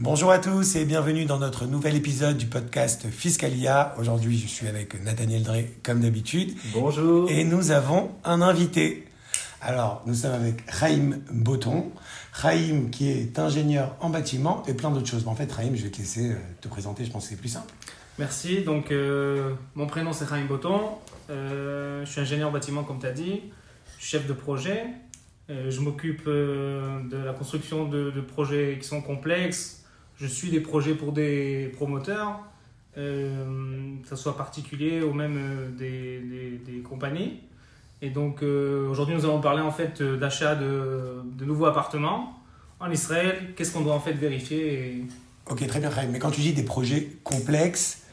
Bonjour à tous et bienvenue dans notre nouvel épisode du podcast Fiscalia. Aujourd'hui, je suis avec Nathaniel Drey, comme d'habitude. Bonjour. Et nous avons un invité. Alors, nous sommes avec Chaim Boton. Chaim qui est ingénieur en bâtiment et plein d'autres choses. Mais en fait, Chaim, je vais te laisser te présenter, je pense que c'est plus simple. Merci. Donc, mon prénom, c'est Chaim Boton. Je suis ingénieur en bâtiment, comme tu as dit. Je suis chef de projet. Je m'occupe de la construction de projets qui sont complexes. Je suis des projets pour des promoteurs, que ce soit particuliers ou même des compagnies. Et donc aujourd'hui nous allons parler en fait d'achat de nouveaux appartements en Israël. Qu'est-ce qu'on doit en fait vérifier Ok, très bien, Chaim. Mais quand tu dis des projets complexes,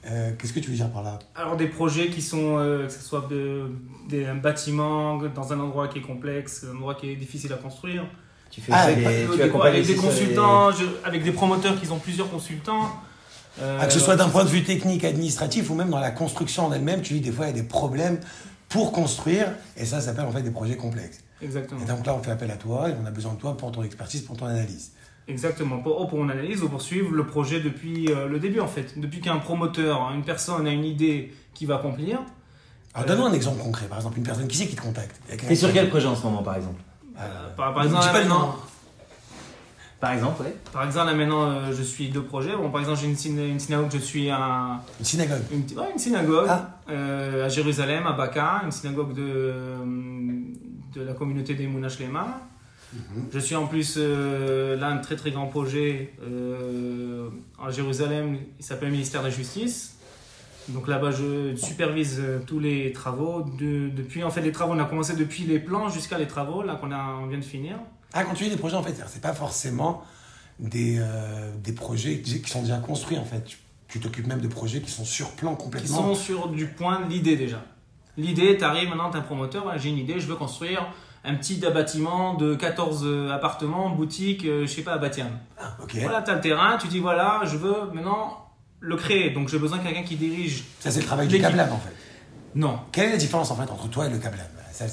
qu'est-ce que tu veux dire par là? Alors des projets qui sont, que ce soit un bâtiment dans un endroit qui est complexe, un endroit qui est difficile à construire. Tu fais avec des consultants, avec des promoteurs qui ont plusieurs consultants. Que ce soit d'un point de vue technique, administratif ou même dans la construction en elle-même, tu dis des fois il y a des problèmes pour construire et ça s'appelle en fait des projets complexes. Exactement. Et donc là on fait appel à toi et on a besoin de toi pour ton expertise, pour ton analyse. Exactement, pour mon analyse ou pour suivre le projet depuis le début en fait. Depuis qu'un promoteur, une personne a une idée qui va accomplir. Alors donne-nous un exemple concret, par exemple une personne qui te contacte. T'es sur quel projet en ce moment par exemple? Par exemple, là, maintenant, par exemple, ouais. Par exemple, là maintenant, je suis deux projets. Bon, par exemple, j'ai une synagogue, je suis Une synagogue. Une synagogue à Jérusalem, à Baka, une synagogue de la communauté des Mouna Shlema. Je suis en plus là un très très grand projet à Jérusalem, il s'appelle le ministère de la Justice. Donc là-bas, je supervise tous les travaux. Depuis, en fait, les travaux, on a commencé depuis les plans jusqu'à les travaux, là, on vient de finir. Ah, quand tu dis des projets, en fait, c'est pas forcément des projets qui sont déjà construits, en fait. Tu t'occupes même de projets qui sont sur plan complètement. Qui sont sur du point de l'idée, déjà. L'idée, t'arrives maintenant, t'es un promoteur, voilà, j'ai une idée, je veux construire un petit bâtiment de 14 appartements, boutique, je sais pas, à Bat Yam. Ah, ok. Voilà, t'as le terrain, tu dis, voilà, je veux maintenant le créer, donc j'ai besoin de quelqu'un qui dirige. Ça, c'est le travail du Kablan, en fait. Non. Quelle est la différence, en fait, entre toi et le Kablan?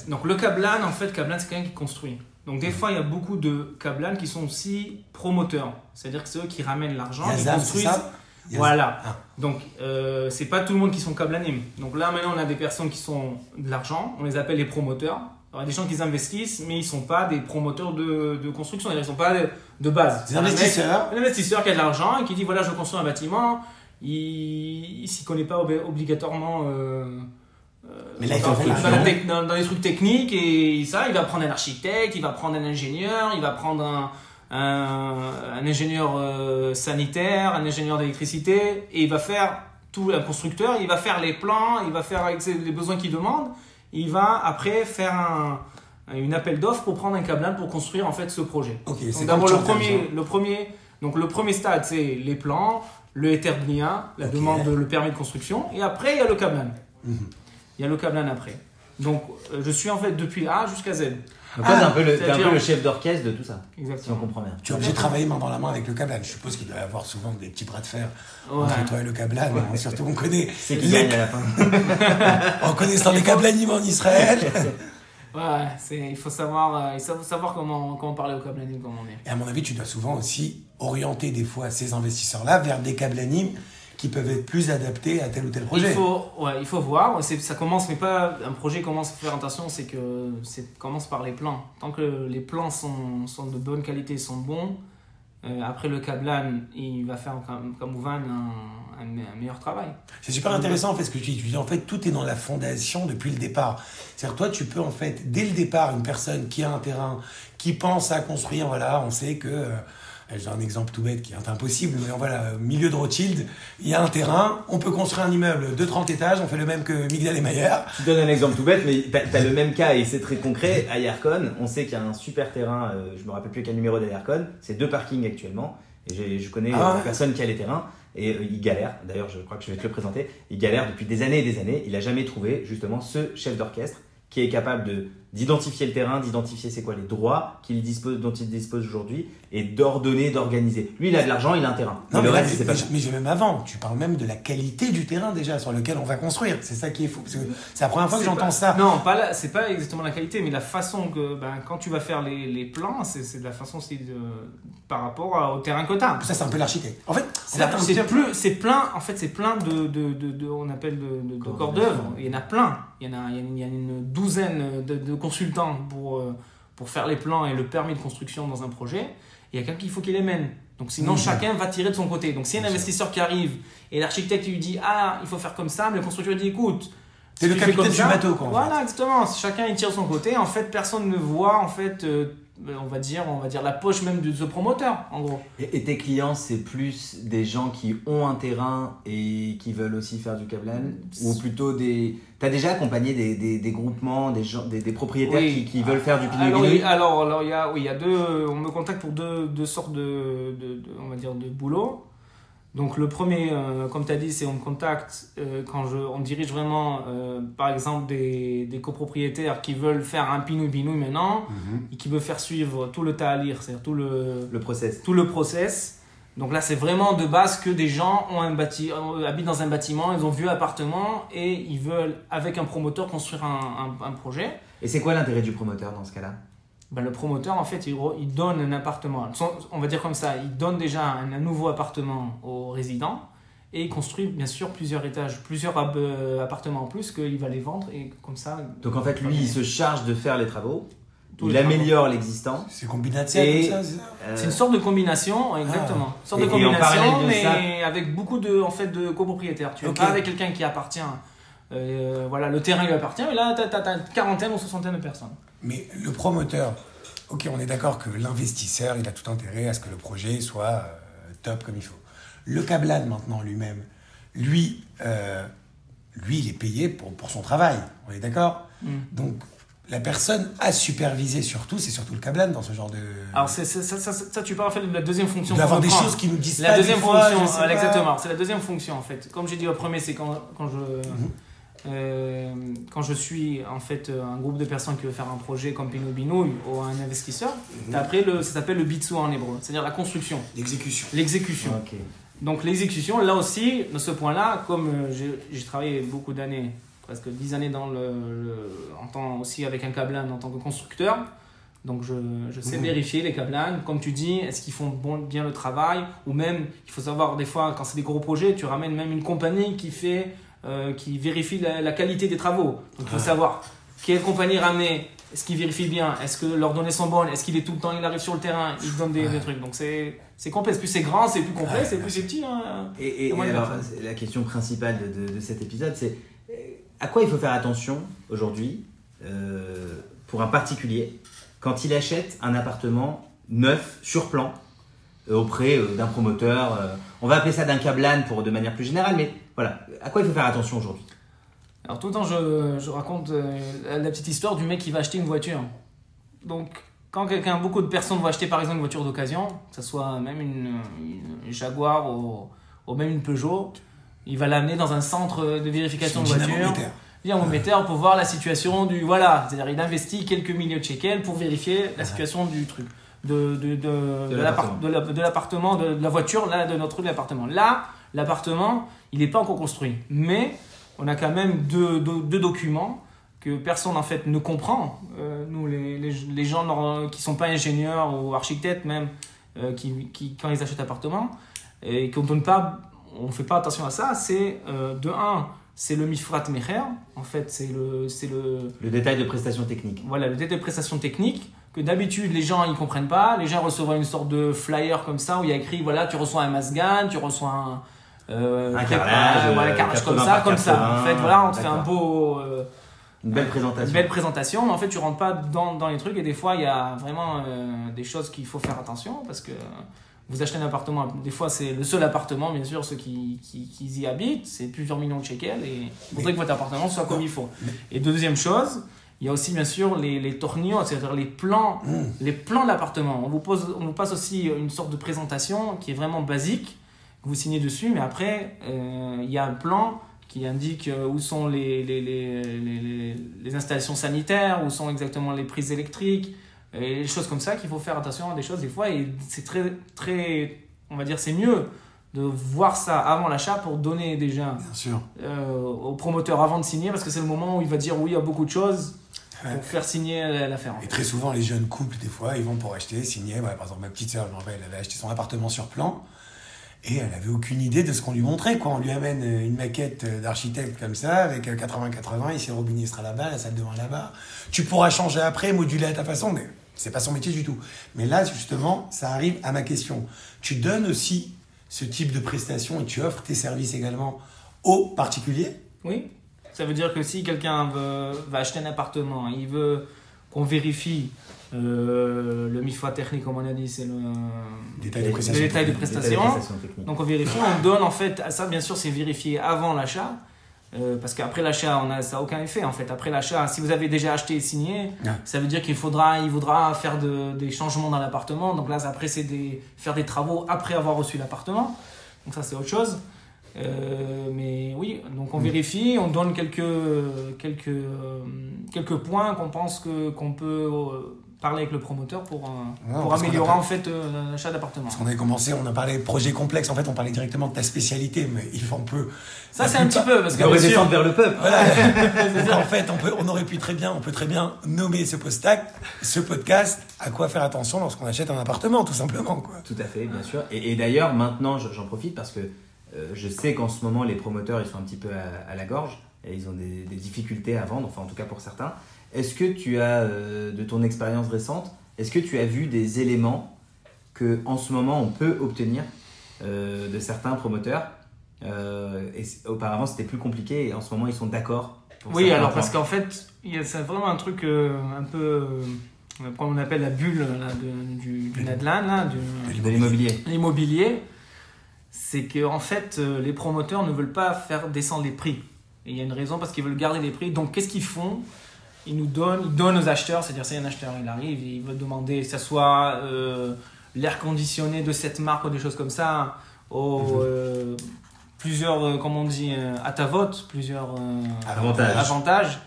Donc le Kablan, en fait, Kablan, c'est quelqu'un qui construit. Donc des fois, il y a beaucoup de Kablan qui sont aussi promoteurs. C'est-à-dire que c'est eux qui ramènent l'argent, qui construisent. C'est ça? Voilà. Donc c'est pas tout le monde qui sont Kablanim. Donc là, maintenant, on a des personnes qui sont de l'argent, on les appelle les promoteurs. Alors, il y a des gens qui investissent, mais ils ne sont pas des promoteurs de construction, ils ne sont pas de base. Des investisseurs. Un investisseur qui a de l'argent et qui dit voilà, je construis un bâtiment, il ne s'y connaît pas obligatoirement mais là, dans les trucs techniques, et ça, il va prendre un architecte, il va prendre un ingénieur, il va prendre un ingénieur sanitaire, un ingénieur d'électricité, et il va faire tout, un constructeur, il va faire les plans, il va faire avec les besoins qu'il demande. Il va après faire une appel d'offres pour prendre un câblan pour construire en fait ce projet. Okay, donc d'abord le premier stade, c'est les plans, le Heter Bnia, la demande, le permis de construction, et après il y a le câblan. Il y a le câblan après. Donc je suis en fait depuis A jusqu'à Z. Donc toi, t'es un peu le chef d'orchestre de tout ça. Exactement. Si on comprend bien. Tu es obligé de travailler main dans la main avec le Kablan. Je suppose qu'il doit y avoir souvent des petits bras de fer entre toi et le Kablan. Ouais. Surtout, on connaît. C'est qui gagne à la fin. En connaissant les Kablanim en Israël. Il faut savoir comment parler au Kablanim, comme on est. Et à mon avis, tu dois souvent aussi orienter des fois ces investisseurs-là vers des Kablanim qui peuvent être plus adaptés à tel ou tel projet. Il faut voir. Ça commence, mais pas un projet commence à faire attention, c'est que commence par les plans. Tant que les plans sont de bonne qualité, sont bons, après le Kablan, il va faire comme Ouvan un meilleur travail. C'est super intéressant en fait ce que tu dis. Tu dis en fait tout est dans la fondation depuis le départ. C'est-à-dire toi tu peux en fait dès le départ une personne qui a un terrain, qui pense à construire, voilà, on sait que j'ai un exemple tout bête qui est impossible, mais voilà, au milieu de Rothschild, il y a un terrain, on peut construire un immeuble de 30 étages, on fait le même que Migdal et Mayer. Je te donne un exemple tout bête, mais t'as le même cas et c'est très concret. À Yarkon, on sait qu'il y a un super terrain, je me rappelle plus quel numéro de Yarkon, c'est 2 parkings actuellement. Et je connais une personne qui a les terrains et il galère, d'ailleurs je crois que je vais te le présenter, il galère depuis des années et des années, il n'a jamais trouvé justement ce chef d'orchestre qui est capable de d'identifier le terrain, d'identifier c'est quoi les droits dont il dispose aujourd'hui et d'ordonner, d'organiser. Lui, il a de l'argent, il a un terrain. Non, mais le mais, reste, c'est pas ça. Mais j'ai même avant, tu parles même de la qualité du terrain déjà sur lequel on va construire. C'est ça qui est fou. Parce que c'est la première fois que j'entends ça. Non, c'est pas exactement la qualité, mais la façon que quand tu vas faire les plans, c'est de la façon aussi par rapport au terrain que tu as. Ça, c'est un peu l'architecte. En fait, c'est plein de on appelle de corps d'œuvre. Il y en a plein. Il y a une douzaine de consultants pour faire les plans et le permis de construction dans un projet. Il y a quelqu'un qu'il faut qu'il les mène. Donc sinon, chacun va tirer de son côté. Donc s'il y a un investisseur qui arrive et l'architecte lui dit il faut faire comme ça, mais le constructeur dit écoute, c'est le capitaine du bateau, quoi. Voilà, exactement. Chacun il tire de son côté. En fait, personne ne voit on va dire la poche même de ce promoteur, en gros. Et tes clients, c'est plus des gens qui ont un terrain et qui veulent aussi faire du câblage, ou plutôt t'as déjà accompagné des groupements, des propriétaires qui veulent faire du pignon-bignou? Alors il y a on me contacte pour deux sortes on va dire de boulot. Donc le premier, comme tu as dit, c'est on me contacte quand on dirige vraiment, par exemple, des copropriétaires qui veulent faire un pinouille maintenant et qui veulent faire suivre tout le ta'alir, c'est-à-dire tout le process. Donc là, c'est vraiment de base que des gens habitent dans un bâtiment, ils ont vu appartement et ils veulent, avec un promoteur, construire un projet. Et c'est quoi l'intérêt du promoteur dans ce cas-là? Le promoteur, en fait, il donne un appartement. On va dire comme ça, il donne déjà un nouveau appartement aux résidents et il construit bien sûr plusieurs étages, plusieurs appartements en plus qu'il va les vendre et comme ça. Donc en fait, lui, il se charge de faire les travaux, il améliore l'existant. C'est combinatif comme ça, c'est une sorte de combination, exactement. Une sorte de combination, mais avec beaucoup de copropriétaires. Tu n'es pas avec quelqu'un qui appartient. Le terrain lui appartient, mais là, tu as une quarantaine ou soixantaine de personnes. Mais le promoteur, ok, on est d'accord que l'investisseur, il a tout intérêt à ce que le projet soit top comme il faut. Le câblade maintenant lui-même, lui, il est payé pour son travail, on est d'accord? Donc, la personne à superviser c'est surtout le câblade dans ce genre de... Alors, ça tu parles en fait de la deuxième fonction. D'avoir des choses qui nous disent la deuxième fonction, exactement. C'est la deuxième fonction en fait. Comme j'ai dit au premier, c'est quand je suis en fait un groupe de personnes qui veut faire un projet comme Pinouille ou un investisseur, après ça s'appelle le bitsoua en hébreu, c'est-à-dire la construction. L'exécution. Okay. Donc l'exécution, là aussi, dans ce point-là, comme j'ai travaillé beaucoup d'années, presque 10 années aussi avec un câblin en tant que constructeur, donc je sais vérifier les câblins, comme tu dis, est-ce qu'ils font bien le travail, ou même, il faut savoir, des fois, quand c'est des gros projets, tu ramènes même une compagnie qui vérifie la qualité des travaux. Donc il faut savoir quelle compagnie ramener, est-ce qu'il vérifie bien, est-ce que leurs données sont bonnes, est-ce qu'il est tout le temps, il arrive sur le terrain, il donne des trucs. Donc c'est complexe, plus c'est grand, c'est plus complexe, plus c'est petit. Et alors, la question principale de cet épisode, c'est à quoi il faut faire attention aujourd'hui pour un particulier quand il achète un appartement neuf sur plan auprès d'un promoteur, on va appeler ça d'un câblan de manière plus générale, mais voilà, à quoi il faut faire attention aujourd'hui? Alors tout le temps, je raconte la petite histoire du mec qui va acheter une voiture. Donc, quand beaucoup de personnes vont acheter par exemple une voiture d'occasion, que ce soit même une Jaguar ou même une Peugeot, il va l'amener dans un centre de vérification de voiture. Dynamomètre pour voir la situation du... Voilà, c'est-à-dire il investit quelques milliers de shekels pour vérifier la situation du truc. De l'appartement, de la voiture, là, de notre appartement. Là, l'appartement, il n'est pas encore construit. Mais on a quand même deux documents que personne en fait ne comprend. Nous, les gens qui ne sont pas ingénieurs ou architectes même, qui quand ils achètent appartement, et qu'on donne pas, on ne fait pas attention à ça, c'est de un, c'est le Mifrat Mecher. En fait, c'est le détail de prestation technique. Voilà, le détail de prestation technique. Que d'habitude les gens ils comprennent pas, les gens reçoivent une sorte de flyer comme ça où il y a écrit voilà tu reçois un masgan, tu reçois un carrelage comme ça. En fait voilà on te fait un beau une belle présentation, mais en fait tu rentres pas dans les trucs et des fois il y a vraiment des choses qu'il faut faire attention parce que vous achetez un appartement, des fois c'est le seul appartement bien sûr ceux qui y habitent, c'est plusieurs millions de shekels et il faudrait que votre appartement soit comme il faut. Et deuxième chose, il y a aussi bien sûr les tornillos, c'est-à-dire les plans de l'appartement. On vous passe aussi une sorte de présentation qui est vraiment basique, que vous signez dessus, mais après il y a un plan qui indique où sont les installations sanitaires, où sont exactement les prises électriques, et des choses comme ça qu'il faut faire attention à des choses des fois. Et c'est très, on va dire, c'est mieux de voir ça avant l'achat pour donner déjà au promoteur avant de signer, parce que c'est le moment où il va dire oui à beaucoup de choses pour faire signer l'affaire. Et très souvent, les jeunes couples, des fois, ils vont pour acheter, signer. Par exemple, ma petite sœur, je me rappelle, elle avait acheté son appartement sur plan. Et elle n'avait aucune idée de ce qu'on lui montrait, quoi. On lui amène une maquette d'architecte comme ça, avec 80-80, ici le robinet sera là-bas, la salle de bain là-bas. Tu pourras changer après, moduler à ta façon, mais c'est pas son métier du tout. Mais là, justement, ça arrive à ma question. Tu donnes aussi ce type de prestation et tu offres tes services également aux particuliers ? Oui, ça veut dire que si quelqu'un va acheter un appartement, il veut qu'on vérifie le MIFA technique, comme on a dit, c'est le détail de prestation. Donc on vérifie, on donne en fait, ça bien sûr c'est vérifié avant l'achat, parce qu'après l'achat ça n'a aucun effet en fait. Après l'achat, si vous avez déjà acheté et signé, ça veut dire il voudra faire des changements dans l'appartement. Donc là après c'est faire des travaux après avoir reçu l'appartement. Donc ça c'est autre chose. Mais oui, donc on vérifie, on donne quelques points qu'on pense qu'on peut parler avec le promoteur pour améliorer en fait l'achat d'appartement. Parce qu'on avait commencé, on a parlé de projets complexes, en fait on parlait directement de ta spécialité, mais on peut... Ça c'est un petit peu, parce que... On redescendre vers le peuple. Voilà. En fait, on peut très bien nommer ce podcast à quoi faire attention lorsqu'on achète un appartement, tout simplement, quoi. Tout à fait, bien sûr. Et d'ailleurs, maintenant, j'en profite parce que je sais qu'en ce moment, les promoteurs, ils sont un petit peu à la gorge et ils ont des difficultés à vendre, enfin en tout cas pour certains. Est-ce que tu as, de ton expérience récente, est-ce que tu as vu des éléments qu'en ce moment on peut obtenir de certains promoteurs et auparavant c'était plus compliqué et en ce moment ils sont d'accord pour Oui, alors parce qu'en fait, c'est vraiment un truc un peu... comme on appelle la bulle là, du Nadlan, là, de l'immobilier. L'immobilier, c'est qu'en fait, les promoteurs ne veulent pas faire descendre les prix. Et il y a une raison, parce qu'ils veulent garder les prix. Donc, qu'est-ce qu'ils font ? Ils donnent aux acheteurs, c'est-à-dire si un acheteur il arrive, il veut demander que ce soit l'air conditionné de cette marque ou des choses comme ça, plusieurs, comme on dit, à ta vote, plusieurs avantages.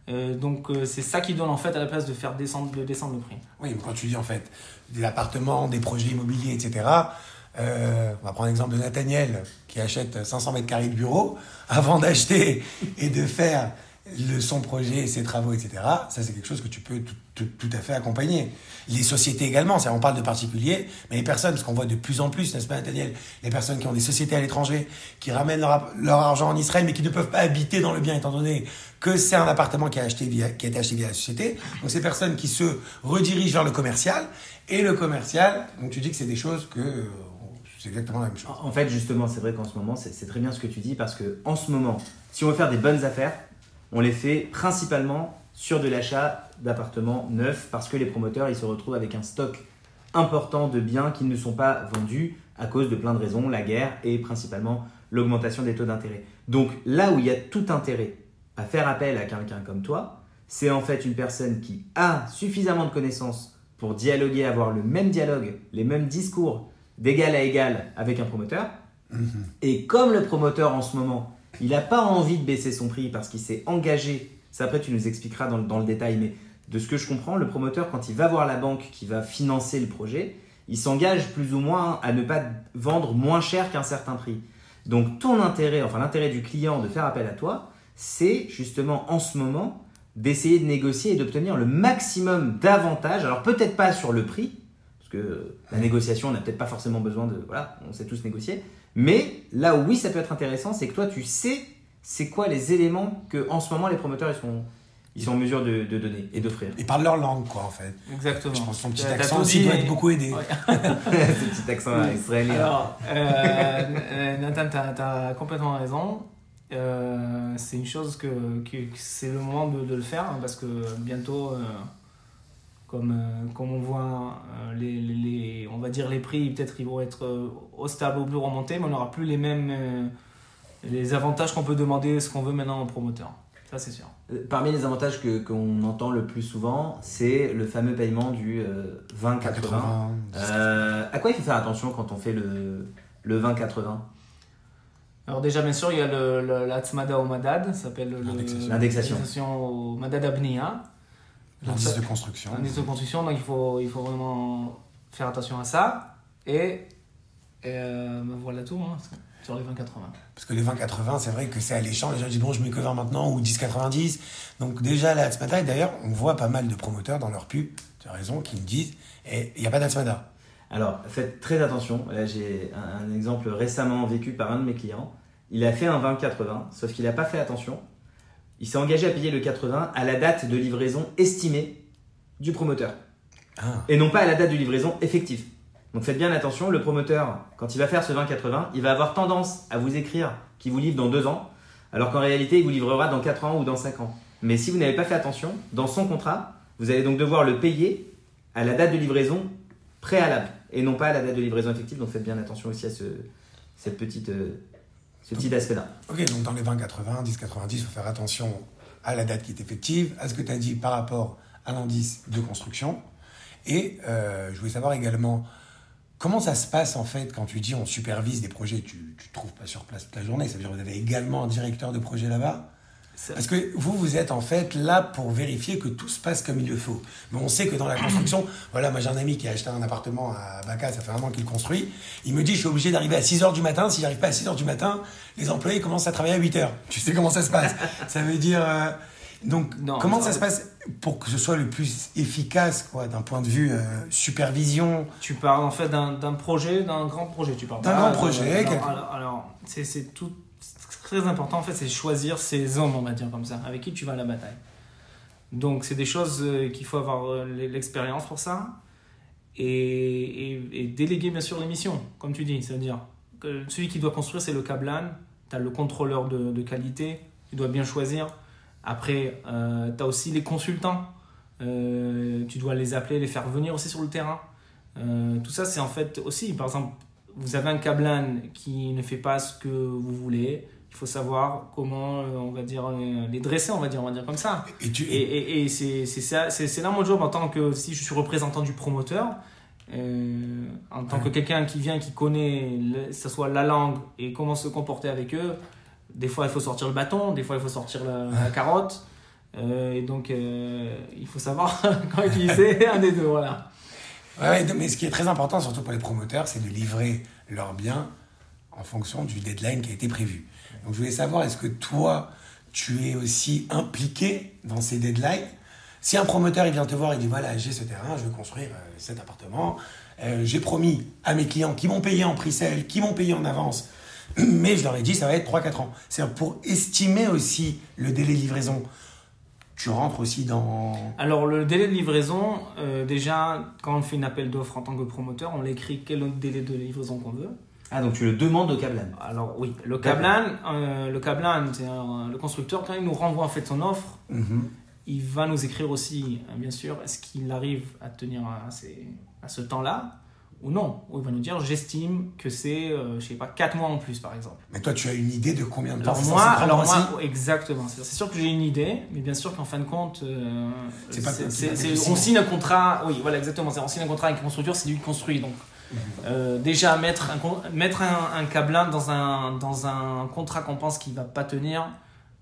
Donc c'est ça qui donne en fait à la place de faire descendre le prix. Oui, mais quand tu dis en fait des appartements, des projets immobiliers, etc., on va prendre l'exemple de Nathaniel qui achète 500 mètres carrés de bureau avant d'acheter et de faire son projet, ses travaux, etc. Ça, c'est quelque chose que tu peux tout à fait accompagner. Les sociétés également, on parle de particuliers, mais les personnes, parce qu'on voit de plus en plus, n'est-ce pas Nathaniel, les personnes qui ont des sociétés à l'étranger, qui ramènent leur argent en Israël, mais qui ne peuvent pas habiter dans le bien, étant donné que c'est un appartement qui a été acheté via la société. Donc, ces personnes qui se redirigent vers le commercial, et le commercial, donc tu dis que c'est des choses que... c'est exactement la même chose. En fait, justement, c'est vrai qu'en ce moment, c'est très bien ce que tu dis, parce qu'en ce moment, si on veut faire des bonnes affaires, on les fait principalement sur de l'achat d'appartements neufs parce que les promoteurs ils se retrouvent avec un stock important de biens qui ne sont pas vendus à cause de plein de raisons, la guerre et principalement l'augmentation des taux d'intérêt. Donc là où il y a tout intérêt à faire appel à quelqu'un comme toi, c'est en fait une personne qui a suffisamment de connaissances pour dialoguer, avoir le même dialogue, les mêmes discours d'égal à égal avec un promoteur. Et comme le promoteur en ce moment, il n'a pas envie de baisser son prix parce qu'il s'est engagé. Ça, après, tu nous expliqueras dans le détail. Mais de ce que je comprends, le promoteur, quand il va voir la banque qui va financer le projet, il s'engage plus ou moins à ne pas vendre moins cher qu'un certain prix. Donc, ton intérêt, enfin l'intérêt du client de faire appel à toi, c'est justement en ce moment d'essayer de négocier et d'obtenir le maximum d'avantages. Alors, peut-être pas sur le prix, parce que la négociation, on n'a peut-être pas forcément besoin de... Voilà, on sait tous négocier. Mais là où oui, ça peut être intéressant, c'est que toi, tu sais c'est quoi les éléments que en ce moment les promoteurs ils sont en mesure de donner et d'offrir. Ils parlent leur langue, quoi, en fait. Exactement. Je pense que son petit accent aussi doit être beaucoup aidé. Ouais. Ce petit accent israélien. Alors, Nathan, tu as complètement raison. C'est une chose que c'est le moment de le faire, hein, parce que bientôt... Comme on voit, on va dire les prix, peut-être ils vont être au stable ou plus remontés, mais on n'aura plus les mêmes les avantages qu'on peut demander, ce qu'on veut maintenant au promoteur. Ça, c'est sûr. Parmi les avantages qu'on entend le plus souvent, c'est le fameux paiement du 20-80. À quoi il faut faire attention quand on fait le 20-80 ? Alors déjà, bien sûr, il y a l'Atzmada au Madad, ça s'appelle l'indexation au Madad Abniya. L'indice de construction. L'indice de construction, donc il faut vraiment faire attention à ça. Et voilà tout, hein, sur les 20-80. Parce que les 20-80, c'est vrai que c'est alléchant. Les gens disent, bon, je mets que 20 maintenant, ou 10-90. Donc déjà, la Hatzmada, et d'ailleurs, on voit pas mal de promoteurs dans leur pub, tu as raison, qui me disent, il n'y a pas d'Hatzmada. Alors, faites très attention. Là, j'ai un exemple récemment vécu par un de mes clients. Il a fait un 20-80, sauf qu'il n'a pas fait attention. Il s'est engagé à payer le 80 à la date de livraison estimée du promoteur. Et non pas à la date de livraison effective. Donc faites bien attention, le promoteur, quand il va faire ce 20-80, il va avoir tendance à vous écrire qu'il vous livre dans 2 ans, alors qu'en réalité, il vous livrera dans 4 ans ou dans 5 ans. Mais si vous n'avez pas fait attention, dans son contrat, vous allez donc devoir le payer à la date de livraison préalable et non pas à la date de livraison effective. Donc faites bien attention aussi à ce petit aspect-là. Ok, donc dans les 20-80, 10-90, il faut faire attention à la date qui est effective, à ce que tu as dit par rapport à l'indice de construction. Et je voulais savoir également comment ça se passe en fait quand tu dis on supervise des projets, tu ne trouves pas sur place toute la journée, ça veut dire que vous avez également un directeur de projet là-bas. Parce que vous êtes en fait là pour vérifier que tout se passe comme il le faut. Mais on sait que dans la construction, voilà, moi j'ai un ami qui a acheté un appartement à Baca, ça fait 1 an qu'il le construit. Il me dit, je suis obligé d'arriver à 6h du matin. Si j'arrive pas à 6h du matin, les employés commencent à travailler à 8h. Tu sais comment ça se passe. Ça veut dire... Donc, comment ça se passe pour que ce soit le plus efficace, quoi, d'un point de vue supervision? Tu parles en fait d'un projet, d'un grand projet. Tu parles d'un grand projet. Alors c'est tout... Très important en fait, c'est choisir ses hommes, on va dire comme ça, avec qui tu vas à la bataille. Donc c'est des choses qu'il faut avoir l'expérience pour ça et déléguer bien sûr les missions, comme tu dis, c'est-à-dire que celui qui doit construire c'est le Kablan, tu as le contrôleur de qualité, tu dois bien choisir. Après tu as aussi les consultants, tu dois les appeler, les faire venir aussi sur le terrain. Tout ça c'est en fait aussi, par exemple, vous avez un Kablan qui ne fait pas ce que vous voulez. Il faut savoir comment, on va dire, les dresser, on va dire comme ça. Et c'est là mon job en tant que, si je suis représentant du promoteur, en tant que quelqu'un qui vient, qui connaît, que ce soit la langue et comment se comporter avec eux. Des fois, il faut sortir le bâton, des fois, il faut sortir la carotte. Et donc, il faut savoir quand utiliser un des deux, voilà. Ouais, mais ce qui est très important, surtout pour les promoteurs, c'est de livrer leurs biens en fonction du deadline qui a été prévu. Donc je voulais savoir, est-ce que toi, tu es aussi impliqué dans ces deadlines? Si un promoteur il vient te voir et dit voilà, j'ai ce terrain, je veux construire cet appartement, j'ai promis à mes clients qui m'ont payé en pre-sale, qui m'ont payé en avance, mais je leur ai dit ça va être 3-4 ans. C'est-à-dire pour estimer aussi le délai de livraison. Tu rentres aussi dans... Alors, le délai de livraison, déjà, quand on fait une appel d'offres en tant que promoteur, on l'écrit quel délai de livraison qu'on veut. Ah, donc tu le demandes au Kablan. Alors, oui. Le Kablan, c'est le constructeur, quand il nous renvoie en fait son offre, il va nous écrire aussi, bien sûr, est-ce qu'il arrive à tenir à ce temps-là ou non. Ou il va nous dire, j'estime que c'est, je sais pas, 4 mois en plus, par exemple. Mais toi, tu as une idée de combien de temps moi, exactement. C'est sûr que j'ai une idée, mais bien sûr qu'en fin de compte, on signe un contrat. Oui, voilà, exactement. On signe un contrat avec un constructeur, c'est lui qui construit. Donc, déjà, mettre un Kablan dans un contrat qu'on pense qu'il va pas tenir,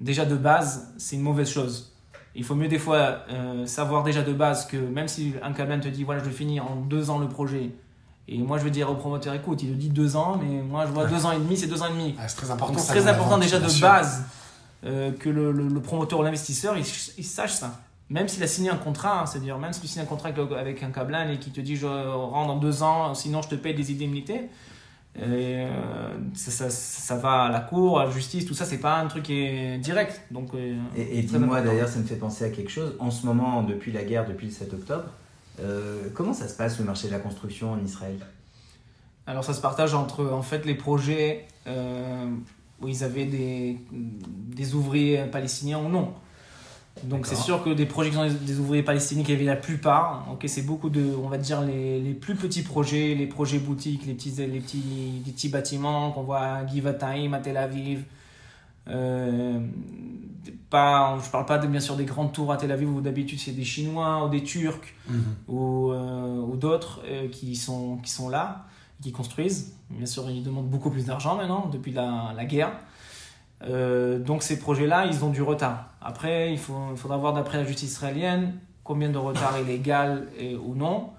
déjà de base, c'est une mauvaise chose. Il faut mieux des fois savoir déjà de base que même si un Kablan te dit, voilà, je vais finir en 2 ans le projet. Et moi, je vais dire au promoteur, écoute, il te dit 2 ans, mais moi, je vois 2 ans et demi, c'est 2 ans et demi. C'est très important. Donc, c'est très important déjà de base que le promoteur ou l'investisseur, il sache ça. Même s'il a signé un contrat, c'est-à-dire même s'il signe un contrat avec un Kablan et qui te dit je rends dans 2 ans, sinon je te paye des indemnités, ça va à la cour, à la justice, tout ça, c'est pas un truc qui est direct. Donc, et dis-moi d'ailleurs, ça me fait penser à quelque chose. En ce moment, depuis la guerre, depuis le 7 octobre, comment ça se passe le marché de la construction en Israël? Alors ça se partage entre en fait les projets où ils avaient des ouvriers palestiniens ou non. Donc c'est sûr que des projets qui sont des ouvriers palestiniens qui avaient la plupart, c'est beaucoup de, on va dire les plus petits projets, les projets boutiques, les petits bâtiments qu'on voit à Givatayim, à Tel Aviv. Je parle pas bien sûr des grandes tours à Tel Aviv où d'habitude c'est des Chinois ou des Turcs ou d'autres qui sont là. qui construisent. Bien sûr, ils demandent beaucoup plus d'argent maintenant, depuis la guerre. Donc ces projets-là, ils ont du retard. Après, il faudra voir d'après la justice israélienne combien de retard est légal ou non.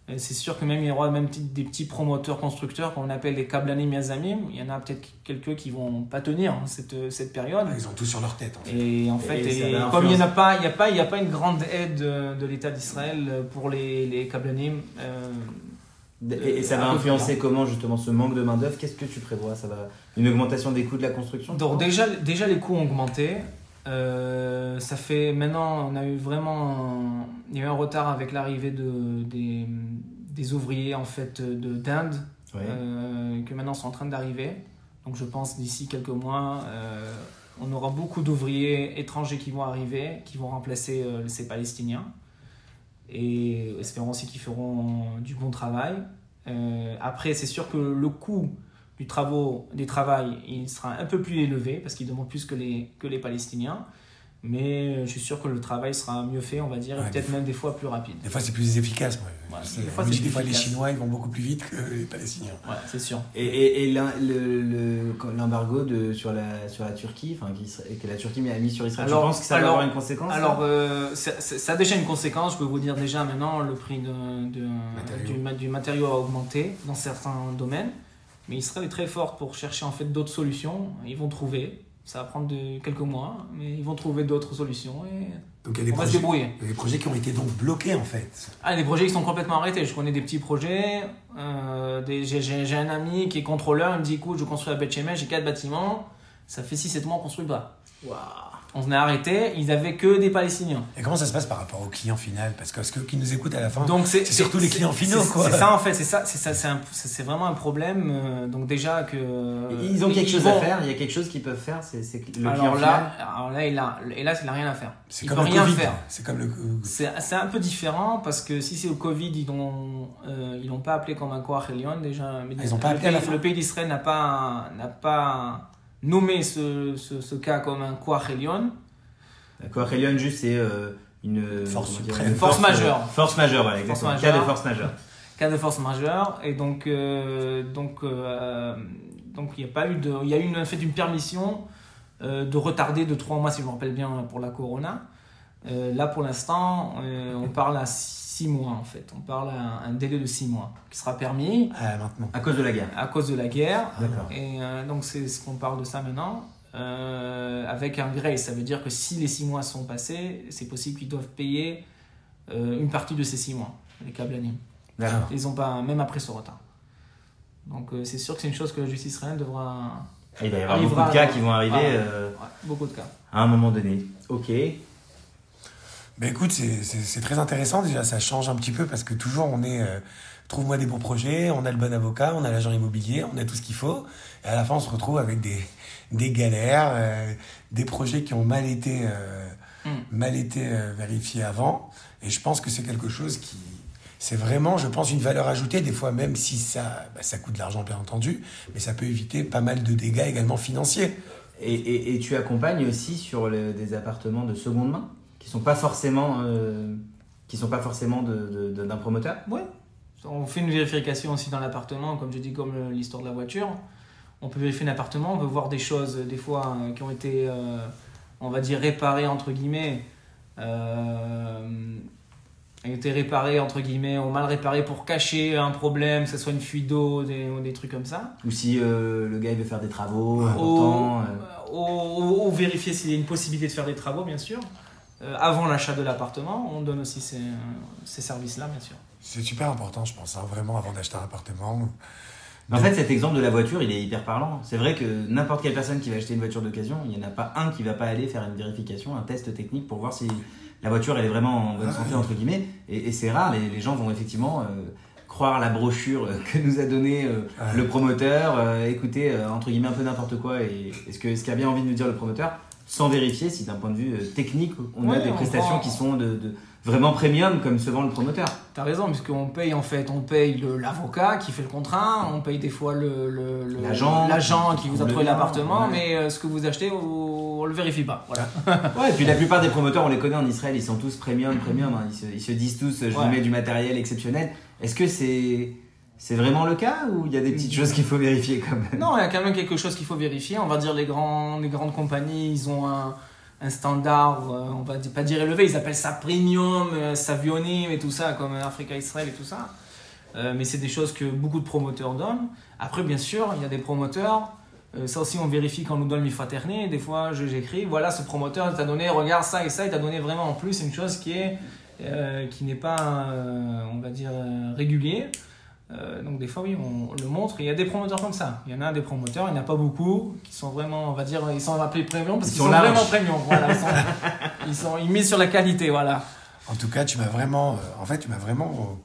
Et c'est sûr que même il y aura même des petits promoteurs constructeurs qu'on appelle les kablanim yazamim. Il y en a peut-être quelques qui vont pas tenir cette période. Ils ont tout sur leur tête. En fait. Et en fait, comme il n'y a pas une grande aide de l'État d'Israël pour les kablanim. Et ça va influencer comment justement ce manque de main d'œuvre? Qu'est-ce que tu prévois? Ça va une augmentation des coûts de la construction? Donc déjà les coûts ont augmenté. Ça fait maintenant il y a eu un retard avec l'arrivée des ouvriers en fait d'Inde, que maintenant sont en train d'arriver. Donc je pense d'ici quelques mois on aura beaucoup d'ouvriers étrangers qui vont arriver, qui vont remplacer ces Palestiniens, et espérons aussi qu'ils feront du bon travail. Après c'est sûr que le coût du travail, il sera un peu plus élevé parce qu'ils demandent plus que les Palestiniens. Mais je suis sûr que le travail sera mieux fait, on va dire, et peut-être même des fois plus rapide. Des fois, c'est plus efficace. Des fois, les Chinois, ils vont beaucoup plus vite que les Palestiniens. Ouais, c'est sûr. Et l'embargo sur la Turquie, que la Turquie a mis sur Israël, tu penses que ça va avoir une conséquence? Alors, ça a déjà une conséquence. Je peux vous dire déjà maintenant, le prix du matériau a augmenté dans certains domaines. Mais Israël est très fort pour chercher en fait d'autres solutions. Ils vont trouver. Ça va prendre quelques mois, mais ils vont trouver d'autres solutions et donc, on va se débrouiller. Il y a des projets qui ont été donc bloqués en fait. Des projets qui sont complètement arrêtés. Je connais des petits projets. J'ai un ami qui est contrôleur. Il me dit écoute, je construis à Beth Shemesh, j'ai 4 bâtiments. Ça fait 6-7 mois qu'on construit pas. Waouh. On venait arrêté, ils avaient que des Palestiniens. Et comment ça se passe par rapport au client final? Parce que ceux qui nous écoutent à la fin, c'est surtout les clients finaux. C'est ça en fait, c'est vraiment un problème. Donc déjà que... Ils ont quelque chose à faire, il y a quelque chose qu'ils peuvent faire, c'est le client final. Alors là, il n'a rien à faire. Il peut rien faire. C'est comme le... C'est un peu différent parce que si c'est au Covid, ils l'ont pas appelé comme un Koach Elyon déjà. Ils n'ont pas appelé à la fin. Le pays d'Israël n'a pas nommer ce cas comme un Koach Elyon. Koach Elyon, juste, c'est une force majeure. Force majeure, voilà, exactement. Cas de force majeure. Cas de force majeure. Et donc il y a eu en fait une permission de retarder de 3 mois, si je me rappelle bien, pour la Corona. Là, pour l'instant, on parle à 6 mois, en fait. On parle à un délai de 6 mois qui sera permis. Maintenant. À cause de la guerre. À cause de la guerre. D'accord. Et donc, c'est ce qu'on parle de ça maintenant. Avec un grace, ça veut dire que si les 6 mois sont passés, c'est possible qu'ils doivent payer une partie de ces 6 mois, les kablanim. D'accord. Ils n'ont pas, même après ce retard. Donc, c'est sûr que c'est une chose que la justice israélienne devra... Il va y avoir beaucoup de cas qui vont arriver. Beaucoup de cas. À un moment donné. Ok. Ben écoute, c'est très intéressant déjà, ça change un petit peu parce que toujours on est trouve-moi des bons projets, on a le bon avocat, on a l'agent immobilier, on a tout ce qu'il faut, et à la fin on se retrouve avec des galères, des projets qui ont mal été vérifiés avant, et je pense que c'est quelque chose qui, c'est vraiment, je pense, une valeur ajoutée, des fois même si ça coûte de l'argent bien entendu, mais ça peut éviter pas mal de dégâts également financiers. Et tu accompagnes aussi sur des appartements de seconde main qui sont pas forcément d'un promoteur? Ouais. On fait une vérification aussi dans l'appartement, comme je dis, comme l'histoire de la voiture. On peut vérifier un appartement, on peut voir des choses des fois qui ont été, on va dire, réparées entre guillemets, ou mal réparées pour cacher un problème, que ce soit une fuite d'eau, des trucs comme ça. Ou si le gars il veut faire des travaux importants. Ou vérifier s'il y a une possibilité de faire des travaux, bien sûr. Avant l'achat de l'appartement, on donne aussi ces services-là, bien sûr. C'est super important, je pense, vraiment, avant d'acheter un appartement. En fait, cet exemple de la voiture, il est hyper parlant. C'est vrai que n'importe quelle personne qui va acheter une voiture d'occasion, il n'y en a pas un qui ne va pas aller faire une vérification, un test technique pour voir si la voiture elle est vraiment en bonne santé, entre guillemets. Et c'est rare, les gens vont effectivement croire la brochure que nous a donnée le promoteur, écouter, entre guillemets, un peu n'importe quoi, et ce qu'a bien envie de nous dire le promoteur, sans vérifier si d'un point de vue technique, on a des prestations qui sont de vraiment premium comme se vend le promoteur. T'as raison, puisqu'on paye l'avocat qui fait le contrat, on paye des fois l'agent qui vous a trouvé l'appartement, mais ce que vous achetez, on le vérifie pas. Voilà. Ouais, et puis la plupart des promoteurs, on les connaît en Israël, ils sont tous premium. Hein. Ils se disent tous, je vous mets du matériel exceptionnel. Est-ce que c'est C'est vraiment le cas ou il y a des petites choses qu'il faut vérifier quand même? Non, il y a quand même quelque chose qu'il faut vérifier. On va dire les grandes compagnies, ils ont un standard, on va pas dire élevé, ils appellent ça premium, Savionim et tout ça, comme Africa Israël et tout ça. Mais c'est des choses que beaucoup de promoteurs donnent. Après, bien sûr, il y a des promoteurs, ça aussi on vérifie quand on nous donne l'Ifaterné. Des fois, j'écris, voilà, ce promoteur t'a donné, regarde ça et ça, il t'a donné vraiment en plus une chose qui n'est pas, on va dire, régulier. Donc des fois, oui, on le montre. Il y a des promoteurs comme ça. Il y en a des promoteurs, il n'y en a pas beaucoup, qui sont vraiment, on va dire, ils sont appelés premium parce qu'ils sont vraiment premium. Voilà, ils misent sur la qualité, voilà. En tout cas, tu m'as vraiment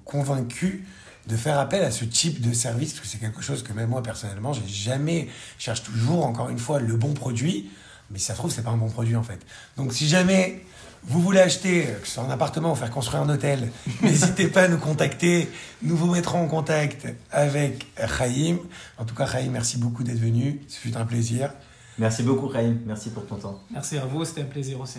convaincu de faire appel à ce type de service, parce que c'est quelque chose que même moi, personnellement, je cherche toujours, encore une fois, le bon produit, mais si ça se trouve, c'est pas un bon produit, en fait. Donc, si jamais vous voulez acheter, que ce soit un appartement ou faire construire un hôtel, n'hésitez pas à nous contacter. Nous vous mettrons en contact avec Chaim. En tout cas, Chaim, merci beaucoup d'être venu. Ce fut un plaisir. Merci beaucoup, Chaim. Merci pour ton temps. Merci à vous, c'était un plaisir aussi.